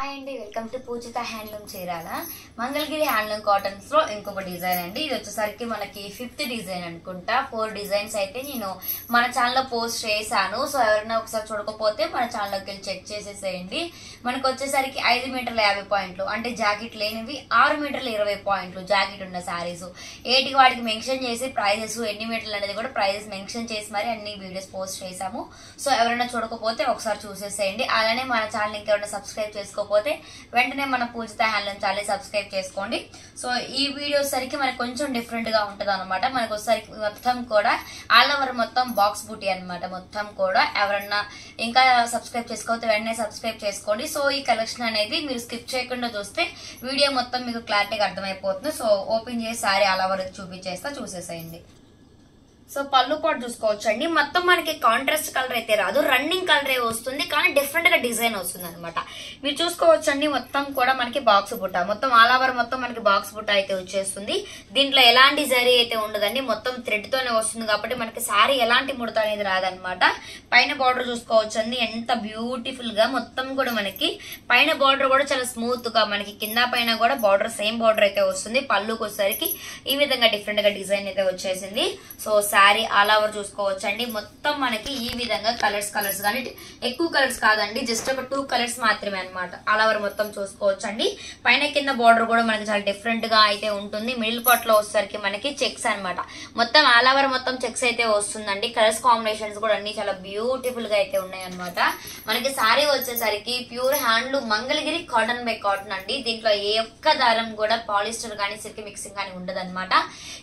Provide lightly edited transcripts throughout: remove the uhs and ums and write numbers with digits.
Hi అండి, welcome to Poojitha handloom Chirala. Mangalagiri handloom cottons లో ఇంకొక డిజైన్ అండి. ఇది వచ్చేసరికి మనకి 5th డిజైన్ అనుకుంటా. 4 డిజైన్స్ అయితే నేను మన ఛానల్లో పోస్ట్ చేశాను. సో ఎవరైనా ఒకసారి చూడకపోతే మన ఛానల్లోకి వెళ్ళి చెక్ చేసేసేయండి. మనకు వచ్చేసరికి 5 మీటర్ల 50 పాయింట్లు అంటే జాకెట్ లేనివి, 6 మీటర్ల 20 పాయింట్లు జాకెట్ ఉన్న శారీస్. ఏటికి వాటికి మెన్షన్ చేసి ప్రైజెస్ ఎన్ని మీటర్లు అనేది కూడా ప్రైజెస్ మెన్షన్ చేసి మరి అన్ని వీడియోస్ పోస్ట్ చేశాము. సో ఎవరైనా చూడకపోతే ఒకసారి చూసేసేయండి. అలానే మన ఛానల్ ఇంకెవరైనా సబ్స్క్రైబ్ చేసుకోకపోతే వెంటనే మన పూజిత హ్యాండ్లూమ్ ఛానల్ సబ్స్క్రైబ్ చేసుకోండి. సో ఈ వీడియో సరికి మనకి కొంచెం డిఫరెంట్ గా ఉంటది అనమాట. మనకు వచ్చేసరికి మొత్తం కూడా ఆల్ ఓవర్ మొత్తం బాక్స్ బూటీ అనమాట. మొత్తం కూడా ఎవరన్నా ఇంకా సబ్స్క్రైబ్ చేసుకోకపోతే వెంటనే సబ్స్క్రైబ్ చేసుకోండి. సో ఈ కలెక్షన్ అనేది మీరు స్కిప్ చేయకుండా చూస్తే వీడియో మొత్తం మీకు క్లారిటీగా అర్థమైపోతుంది. సో ఓపెన్ చేసి సారీ ఆల్ ఓవర్ చూపించేస్తా, చూసేసేయండి. సో పళ్ళు కూడా చూసుకోవచ్చు అండి. మొత్తం మనకి కాంట్రాస్ట్ కలర్ అయితే రాదు, రన్నింగ్ కలర్ వస్తుంది, కానీ డిఫరెంట్ గా డిజైన్ వస్తుంది అనమాట. మీరు చూసుకోవచ్చు అండి. మొత్తం కూడా మనకి బాక్స్ బుట్ట, మొత్తం ఆల్ ఓవర్ మొత్తం మనకి బాక్స్ బుట్ట అయితే వచ్చేస్తుంది. దీంట్లో ఎలాంటి జరీ అయితే ఉండదండి, మొత్తం థ్రెడ్ తోనే వస్తుంది కాబట్టి మనకి శారీ ఎలాంటి ముడత అనేది రాదనమాట. పైన బార్డర్ చూసుకోవచ్చు అండి, ఎంత బ్యూటిఫుల్ గా మొత్తం కూడా మనకి పైన బార్డర్ కూడా చాలా స్మూత్ గా మనకి కింద పైన కూడా బార్డర్ సేమ్ బార్డర్ అయితే వస్తుంది. పళ్ళుకి వచ్చేసరికి ఈ విధంగా డిఫరెంట్ గా డిజైన్ అయితే వచ్చేసింది. సో శారీ ఆల్ ఓవర్ చూసుకోవచ్చు అండి. మొత్తం మనకి ఈ విధంగా కలర్స్ కానీ ఎక్కువ కలర్స్ కాదండి, జస్ట్ ఒక 2 కలర్స్ మాత్రమే అనమాట. ఆల్ ఓవర్ మొత్తం చూసుకోవచ్చు అండి. పైన కింద బార్డర్ కూడా మనకి చాలా డిఫరెంట్ గా అయితే ఉంటుంది. మిడిల్ పార్ట్ లో వచ్చేసరికి మనకి చెక్స్ అనమాట. మొత్తం ఆల్ ఓవర్ మొత్తం చెక్స్ అయితే వస్తుందండి. కలర్స్ కాంబినేషన్స్ కూడా అన్ని చాలా బ్యూటిఫుల్ గా అయితే ఉన్నాయి అనమాట. మనకి శారీ వచ్చేసరికి pure handloom Mangalagiri cotton by cotton అండి. దీంట్లో ఏ ఒక్క దారం కూడా పాలిస్టర్ కానీ సిల్క్ మిక్సింగ్ కానీ ఉండదు అనమాట.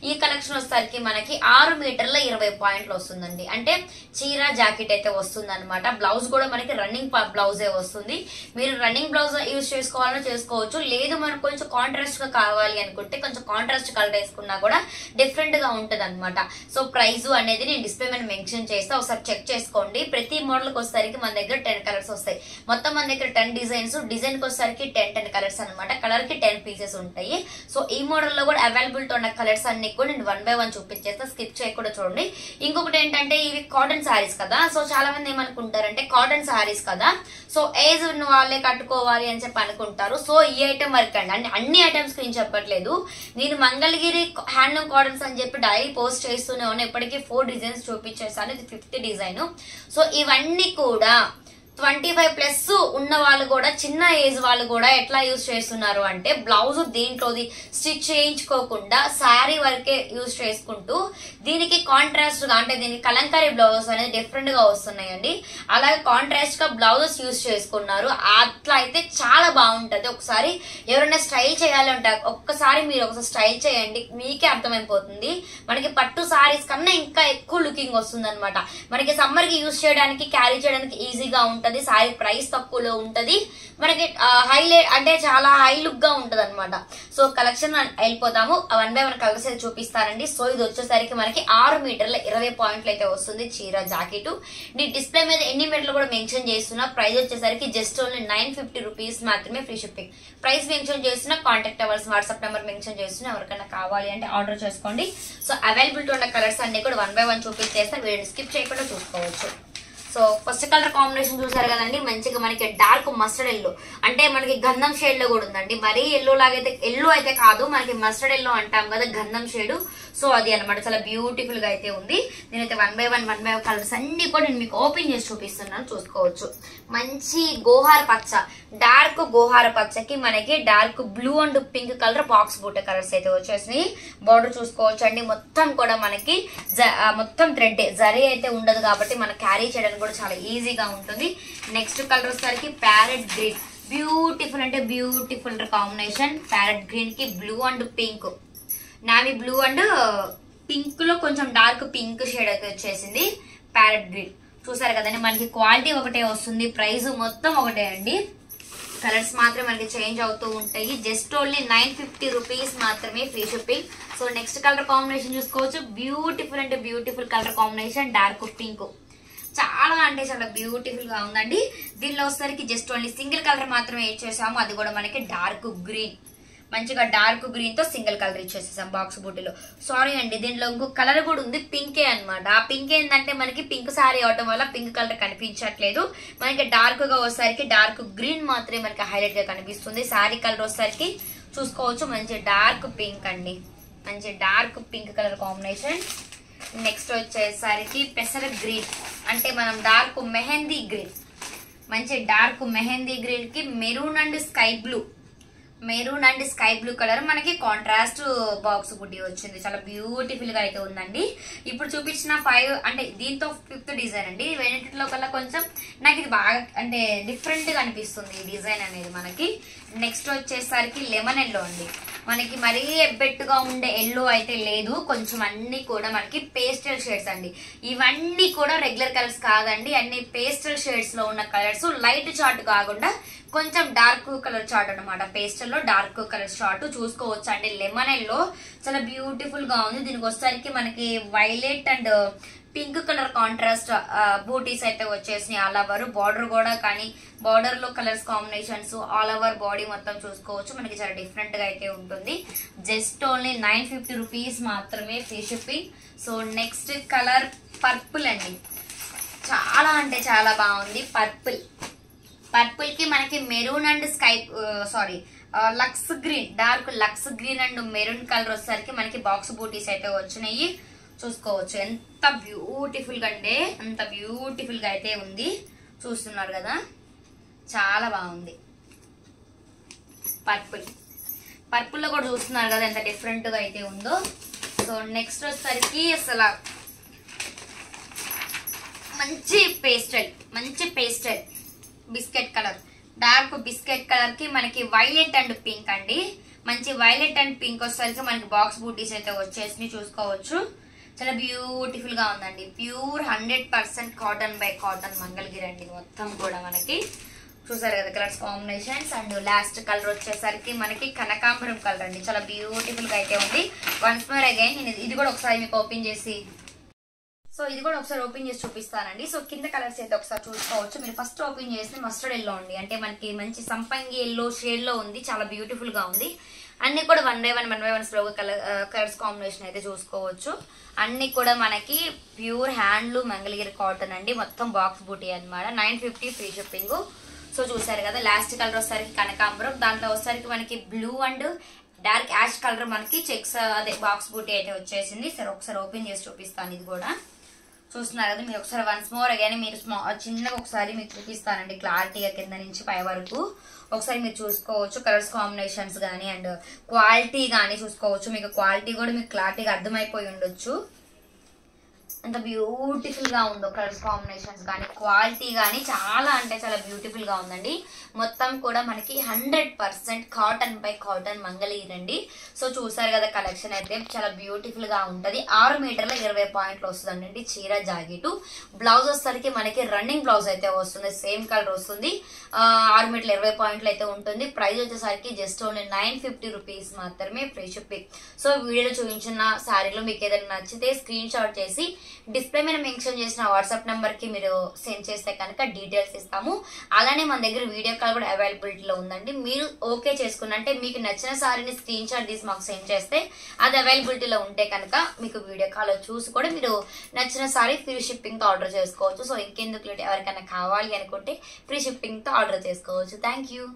ఈ కలెక్షన్ వచ్చేసరికి మనకి 6 మీటర్ల 20 పాయింట్లు వస్తుందండి. అంటే చీర జాకెట్ అయితే వస్తుంది అనమాట. బ్లౌజ్ కూడా మనకి రన్నింగ్ బ్లౌజే వస్తుంది. మీరు రన్నింగ్ బ్లౌజ్ యూజ్ చేసుకోవాలని చేసుకోవచ్చు, లేదు మనకు కొంచెం కాంట్రాస్ట్ గా కావాలి అనుకుంటే కొంచెం కాంట్రాస్ట్ కలర్ వేసుకున్నా కూడా డిఫరెంట్ గా ఉంటది అనమాట. సో ప్రైస్ అనేది నేను డిస్ప్లే మీద మెన్షన్ చేస్తా, ఒకసారి చెక్ చేసుకోండి. ప్రతి మోడల్ కి వచ్చేసరికి మన దగ్గర 10 కలర్స్ వస్తాయి. మొత్తం మన దగ్గర 10 డిజైన్స్, డిజైన్ కి వచ్చేసరికి 10 కలర్స్ అనమాట. కలర్ కి 10 పీసెస్ ఉంటాయి. సో ఈ మోడల్ లో కూడా అవైలబుల్ ఉన్న కలర్స్ అన్ని కూడా నేను 1 by 1 చూపించేస్తా, స్కిప్ చేయకుండా చూడండి. ఇంకొకటి ఏంటంటే ఇవి కాటన్ శారీస్ కదా. సో చాలా మంది ఏమనుకుంటారంటే కాటన్ శారీస్ కదా, సో ఏజ్ ఉన్న వాళ్ళే కట్టుకోవాలి అని చెప్పి అనుకుంటారు. సో ఈ ఐటమ్ వరకు అండి, అన్ని ఐటమ్స్ నేను చెప్పట్లేదు. నేను మంగళగిరి హ్యాండ్లూమ్ కాటన్స్ అని చెప్పి డైలీ పోస్ట్ చేస్తూనే ఉన్నా. ఇప్పటికీ 4 డిజైన్స్ చూపించేసాను, ఇది 5th డిజైన్. సో ఇవన్నీ కూడా 25+ ఉన్న వాళ్ళు కూడా, చిన్న ఏజ్ వాళ్ళు కూడా ఎట్లా యూజ్ చేస్తున్నారు అంటే బ్లౌజ్ దీంట్లోది స్టిచ్ చేయించుకోకుండా శారీ వరకే యూజ్ చేసుకుంటూ దీనికి కాంట్రాస్ట్ గా అంటే దీనికి కలంకారీ బ్లౌజెస్ అనేది డిఫరెంట్ గా వస్తున్నాయండి. అలాగే కాంట్రాస్ట్ గా బ్లౌజెస్ యూజ్ చేసుకున్నారు. అట్లా అయితే చాలా బాగుంటది. ఒకసారి ఎవరైనా స్టైల్ చేయాలి అంటే ఒక్కసారి మీరు ఒకసారి స్టైల్ చేయండి, మీకే అర్థమైపోతుంది. మనకి పట్టు సారీస్ కన్నా ఇంకా ఎక్కువ లుకింగ్ వస్తుంది అనమాట. మనకి సమ్మర్ కి యూజ్ చేయడానికి, క్యారీ చేయడానికి ఈజీగా ఉంటుంది. సారీ ప్రైస్ తక్కువలో ఉంటది, మనకి హైలైట్ అంటే చాలా హై లుక్ గా ఉంటది అనమాట. సో కలెక్షన్ వెళ్ళిపోతాము. 1 by 1 కలర్స్ అయితే చూపిస్తానండి. సో ఇది వచ్చేసరికి మనకి 6 మీటర్ల 20 పాయింట్లు అయితే వస్తుంది చీర జాకెట్. నేను డిస్ప్లే మీద ఎన్ని మీటర్లు కూడా మెన్షన్ చేస్తున్నా. ప్రైస్ వచ్చేసరికి జస్ట్ ఓన్లీ 950 రూపీస్ మాత్రమే, ఫ్రీ షిప్పింగ్. ప్రైస్ మెన్షన్ చేస్తున్నా, contact hours WhatsApp number mention చేస్తున్నా. ఎవరికైనా కావాలి అంటే ఆర్డర్ చేసుకోండి. సో అవైలబిలిటీ ఉన్న కలర్స్ అన్ని కూడా 1 by 1 చూపించేస్తా, వీడియో స్కిప్ చేయకుండా చూసుకోవచ్చు. సో ఫస్ట్ కలర్ కాంబినేషన్ చూసారు కదండి, మంచిగా మనకి డార్క్ మస్టర్డ్ ఎల్లో అంటే మనకి గంధం షేడ్ లో కూడా ఉందండి. మరీ ఎల్లో లాగైతే ఎల్లో అయితే కాదు, మనకి మస్టర్డ్ ఎల్లో అంటాం కదా, గంధం షేడ్. సో అది అనమాట, చాలా బ్యూటిఫుల్ గా అయితే ఉంది. నేనైతే 1 by 1 కలర్స్ అన్ని కూడా నేను మీకు ఓపెన్ చేసి చూపిస్తున్నాను, చూసుకోవచ్చు. మంచి గోహార పచ్చ, డార్క్ గోహార పచ్చకి మనకి dark blue and pink colour box బూట కలర్స్ అయితే వచ్చేసినాయి. బార్డర్ చూసుకోవచ్చు అండి. మొత్తం కూడా మనకి మొత్తం థ్రెడ్ జరీ అయితే ఉండదు కాబట్టి మనం క్యారీ చేయడానికి కూడా చాలా ఈజీగా ఉంటుంది. నెక్స్ట్ కలర్ వచ్చేసరికి ప్యారెట్ గ్రీన్, బ్యూటిఫుల్ అంటే బ్యూటిఫుల్ కాంబినేషన్. ప్యారెట్ గ్రీన్ కి blue and pink, navy blue and pink లో కొంచెం డార్క్ పింక్ షేడ్ అయితే వచ్చేసింది. ప్యారెట్ గ్రీన్ చూసారు కదండి. మనకి క్వాలిటీ ఒకటే వస్తుంది, ప్రైస్ మొత్తం ఒకటే అండి. కలర్స్ మాత్రం మనకి చేంజ్ అవుతూ ఉంటాయి. జస్ట్ ఓన్లీ 950 రూపీస్ మాత్రమే, free shipping. So next colour combination చూసుకోవచ్చు. బ్యూటిఫుల్ అంటే beautiful colour combination, dark pink. చాలా అంటే చాలా బ్యూటిఫుల్ గా ఉందండి. దీనిలో వచ్చేసరికి జస్ట్ ఓన్లీ సింగిల్ కలర్ మాత్రమే యూజ్ చేసాము, అది కూడా మనకి డార్క్ గ్రీన్. మంచిగా డార్క్ గ్రీన్ తో సింగిల్ కలర్ ఇచ్చేసేసాం బాక్స్ బూటీలో. సారీ అండి, దీంట్లో ఇంకో కలర్ కూడా ఉంది, పింకే అన్నమాట. ఆ పింక్ ఏంటంటే మనకి పింక్ సారీ అవటం వల్ల పింక్ కలర్ కనిపించట్లేదు. మనకి డార్క్ గా వచ్చేసరికి డార్క్ గ్రీన్ మాత్రమే మనకి హైలైట్ గా కనిపిస్తుంది. సారీ కలర్ వచ్చేసరికి చూసుకోవచ్చు మంచి డార్క్ పింక్ అండి, మంచి dark pink colour combination. Next వచ్చేసరికి పెసర గ్రీన్, అంటే మనం డార్క్ మెహందీ గ్రీన్, మంచి డార్క్ మెహందీ గ్రీన్ కి maroon and sky blue, maroon and sky blue colour మనకి కాంట్రాస్ట్ బాక్స్ బుట్టి వచ్చింది. చాలా బ్యూటిఫుల్ గా అయితే ఉందండి. ఇప్పుడు చూపించిన 5 అంటే దీంతో 5th డిజైన్ అండి. వెనటిలో కల్లా కొంచెం నాకు ఇది బాగా అంటే డిఫరెంట్ గా అనిపిస్తుంది ఈ డిజైన్ అనేది మనకి. నెక్స్ట్ వచ్చేసరికి లెమన్ ఎల్లో అండి, మనకి మరీ ఎబ్బెట్టుగా ఉండే ఎల్లో అయితే లేదు, కొంచెం అన్ని కూడా మనకి పేస్టల్ షేడ్స్ అండి. ఇవన్నీ కూడా రెగ్యులర్ కలర్స్ కాదండి, అన్ని పేస్టల్ షేడ్స్ లో ఉన్న కలర్స్. లైట్ చార్ట్ కాకుండా కొంచెం డార్క్ కలర్ చార్ట్ అనమాట. పేస్టల్ లో డార్క్ కలర్ చార్ట్ చూసుకోవచ్చు అండి. లెమన్ ఎల్లో చాలా బ్యూటిఫుల్ గా ఉంది. దీనికి వచ్చేసరికి మనకి violet and pink colour contrast బూటీస్ అయితే వచ్చేసినాయి. ఆల్ ఓవర్ బార్డర్ కూడా కానీ బార్డర్ లో colours combinations all over body మొత్తం చూసుకోవచ్చు. మనకి చాలా డిఫరెంట్ గా అయితే ఉంటుంది. జస్ట్ ఓన్లీ 950 రూపీస్ మాత్రమే free shipping. So next colour purple అండి, చాలా అంటే చాలా బాగుంది. పర్పుల్ కి మనకి మెరూన్ అండ్ స్కై లక్స్ గ్రీన్, డార్క్ లక్స్ గ్రీన్ అండ్ మెరూన్ కలర్ వచ్చేసరికి మనకి బాక్స్ బూటీస్ అయితే వచ్చినాయి. చూసుకోవచ్చు ఎంత బ్యూటిఫుల్ గా అంటే అంత బ్యూటిఫుల్ గా అయితే ఉంది. చూస్తున్నారు కదా, చాలా బాగుంది. పర్పుల్ లో కూడా చూస్తున్నారు కదా ఎంత డిఫరెంట్ గా అయితే ఉందో. సో నెక్స్ట్ వచ్చేసరికి అసలు మంచి pastel biscuit colour, dark biscuit colour కి మనకి వైలెట్ అండ్ పింక్ అండి. మంచి వైలెట్ అండ్ పింక్ వచ్చేసరికి మనకి బాక్స్ బూటీస్ అయితే వచ్చేసి చూసుకోవచ్చు. చాలా బ్యూటిఫుల్ గా ఉందండి. Pure 100% cotton by cotton Mangalagiri అండి. మొత్తం కూడా మనకి చూసారు కదా colours combinations. And last colour వచ్చేసరికి మనకి కనకాంబరం కలర్ అండి. చాలా బ్యూటిఫుల్ గా అయితే ఉంది. వన్స్ మోర్ అగైన్ నేను ఇది కూడా ఒకసారి మీకు ఓపెన్ చేసి చూపిస్తానండి. సో కింద కలర్స్ అయితే ఒకసారి చూసుకోవచ్చు. మీరు ఫస్ట్ ఓపెన్ చేస్తే మస్టర్డ్ ఎల్లో అండి, అంటే మనకి మంచి సంపంగి ఎల్లో షేడ్ లో ఉంది. చాలా బ్యూటిఫుల్ గా ఉంది. అన్ని కూడా 1 by 1 స్లోగా కలర్స్ కాంబినేషన్ అయితే చూసుకోవచ్చు. అన్ని కూడా మనకి ప్యూర్ హ్యాండ్లూమ్ మంగళగిరి కాటన్ అండి. మొత్తం బాక్స్ బూటీ అనమాట. 950 ఫ్రీ షిప్పింగ్. సో చూసారు కదా, లాస్ట్ కలర్ వచ్చేసరికి కనకాంబరం, దాంట్లో వచ్చేసరికి మనకి blue and dark ash colour మనకి చెక్స్ అదే బాక్స్ బూటీ అయితే వచ్చేసింది. సరే ఒకసారి ఓపెన్ చేసి చూపిస్తాను. ఇది కూడా చూస్తున్నారు కదా, మీరు ఒకసారి వన్స్ మోర్ అగైన్ మీరు చిన్నగా ఒకసారి మీకు చూపిస్తానండి క్లారిటీగా కింద నుంచి పై వరకు. ఒకసారి మీరు చూసుకోవచ్చు కలర్స్ కాంబినేషన్స్ కానీ అండ్ క్వాలిటీ కానీ చూసుకోవచ్చు. మీకు క్వాలిటీ కూడా మీకు క్లారిటీగా అర్థమైపోయి ఉండొచ్చు. ఎంత బ్యూటిఫుల్ గా ఉందో కలర్స్ కాంబినేషన్స్ కానీ క్వాలిటీ కానీ చాలా అంటే చాలా బ్యూటిఫుల్ గా ఉందండి. మొత్తం కూడా మనకి 100% కాటన్ బై కాటన్ మంగళగిరి అండి. సో చూసారు కదా, కలెక్షన్ అయితే చాలా బ్యూటిఫుల్ గా ఉంటది. 6 మీటర్ల 20 పాయింట్లు వస్తుందండి చీర జాకెట్. బ్లౌజ్ వచ్చేసరికి మనకి రన్నింగ్ బ్లౌజ్ అయితే వస్తుంది, సేమ్ కలర్ వస్తుంది. 6 మీటర్ల 20 పాయింట్లు అయితే ఉంటుంది. ప్రైస్ వచ్చేసరికి జస్ట్ ఓన్లీ 950 రూపీస్ మాత్రమే ఫ్రీ షిప్పింగ్. సో వీడియోలో చూపించిన శారీలో మీకు ఏదైనా నచ్చితే స్క్రీన్ షాట్ చేసి డిస్ప్లే మీద మెన్షన్ చేసిన వాట్సాప్ నెంబర్ కి మీరు సెండ్ చేస్తే కనుక డీటెయిల్స్ ఇస్తాము. అలానే మన దగ్గర వీడియో కాల్ కూడా అవైలబిలిటీలో ఉందండి. మీరు ఓకే చేసుకున్నంటే మీకు నచ్చిన సారీని స్క్రీన్ షాట్ తీసి మాకు సెండ్ చేస్తే అది అవైలబిలిటీలో ఉంటే కనుక మీకు వీడియో కాల్ చూసి కూడా మీరు నచ్చిన సారీ ఫ్రీ షిప్పింగ్ తో ఆర్డర్ చేసుకోవచ్చు. సో ఇంకెందుకు ఎవరికైనా కావాలి అనుకుంటే ఫ్రీ షిప్పింగ్ తో ఆర్డర్ చేసుకోవచ్చు. Thank you.